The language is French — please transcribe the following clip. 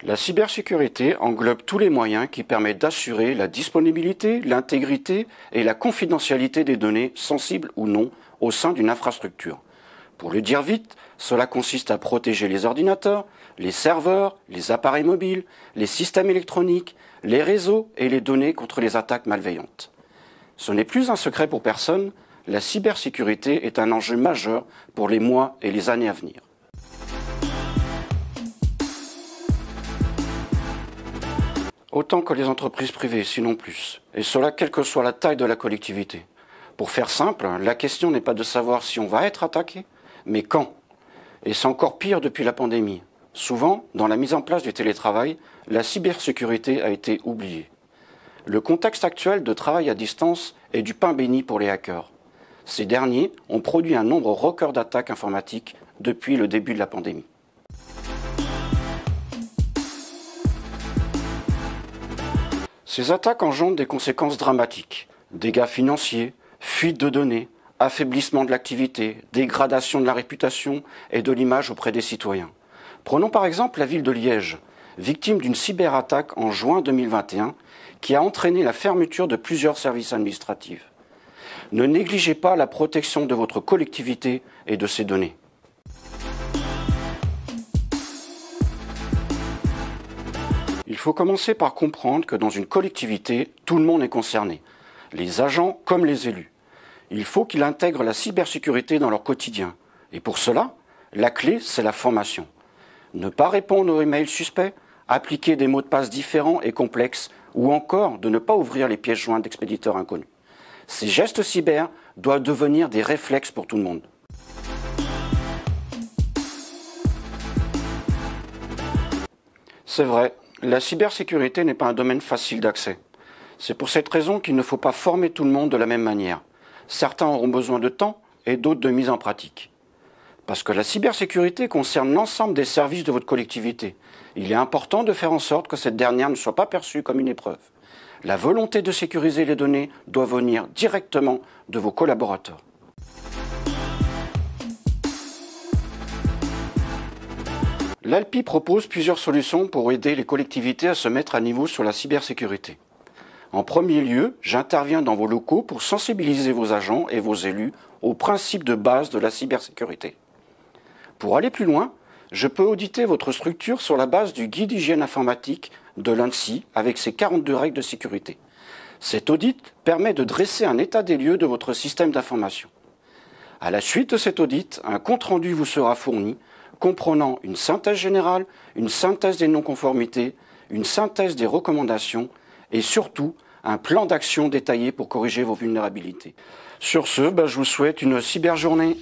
La cybersécurité englobe tous les moyens qui permettent d'assurer la disponibilité, l'intégrité et la confidentialité des données, sensibles ou non, au sein d'une infrastructure. Pour le dire vite, cela consiste à protéger les ordinateurs, les serveurs, les appareils mobiles, les systèmes électroniques, les réseaux et les données contre les attaques malveillantes. Ce n'est plus un secret pour personne, la cybersécurité est un enjeu majeur pour les mois et les années à venir. Autant que les entreprises privées, sinon plus, et cela quelle que soit la taille de la collectivité. Pour faire simple, la question n'est pas de savoir si on va être attaqué, mais quand. Et c'est encore pire depuis la pandémie. Souvent, dans la mise en place du télétravail, la cybersécurité a été oubliée. Le contexte actuel de travail à distance est du pain béni pour les hackers. Ces derniers ont produit un nombre record d'attaques informatiques depuis le début de la pandémie. Ces attaques engendrent des conséquences dramatiques, dégâts financiers, fuite de données, affaiblissement de l'activité, dégradation de la réputation et de l'image auprès des citoyens. Prenons par exemple la ville de Liège, victime d'une cyberattaque en juin 2021 qui a entraîné la fermeture de plusieurs services administratifs. Ne négligez pas la protection de votre collectivité et de ses données. Il faut commencer par comprendre que dans une collectivité, tout le monde est concerné, les agents comme les élus. Il faut qu'ils intègrent la cybersécurité dans leur quotidien. Et pour cela, la clé, c'est la formation. Ne pas répondre aux emails suspects, appliquer des mots de passe différents et complexes, ou encore de ne pas ouvrir les pièces jointes d'expéditeurs inconnus. Ces gestes cyber doivent devenir des réflexes pour tout le monde. C'est vrai, la cybersécurité n'est pas un domaine facile d'accès. C'est pour cette raison qu'il ne faut pas former tout le monde de la même manière. Certains auront besoin de temps et d'autres de mise en pratique. Parce que la cybersécurité concerne l'ensemble des services de votre collectivité. Il est important de faire en sorte que cette dernière ne soit pas perçue comme une épreuve. La volonté de sécuriser les données doit venir directement de vos collaborateurs. L'ALPI propose plusieurs solutions pour aider les collectivités à se mettre à niveau sur la cybersécurité. En premier lieu, j'interviens dans vos locaux pour sensibiliser vos agents et vos élus aux principes de base de la cybersécurité. Pour aller plus loin, je peux auditer votre structure sur la base du guide d'hygiène informatique de l'ANSSI avec ses 42 règles de sécurité. Cet audit permet de dresser un état des lieux de votre système d'information. À la suite de cet audit, un compte-rendu vous sera fourni, comprenant une synthèse générale, une synthèse des non-conformités, une synthèse des recommandations et surtout un plan d'action détaillé pour corriger vos vulnérabilités. Sur ce, je vous souhaite une cyberjournée.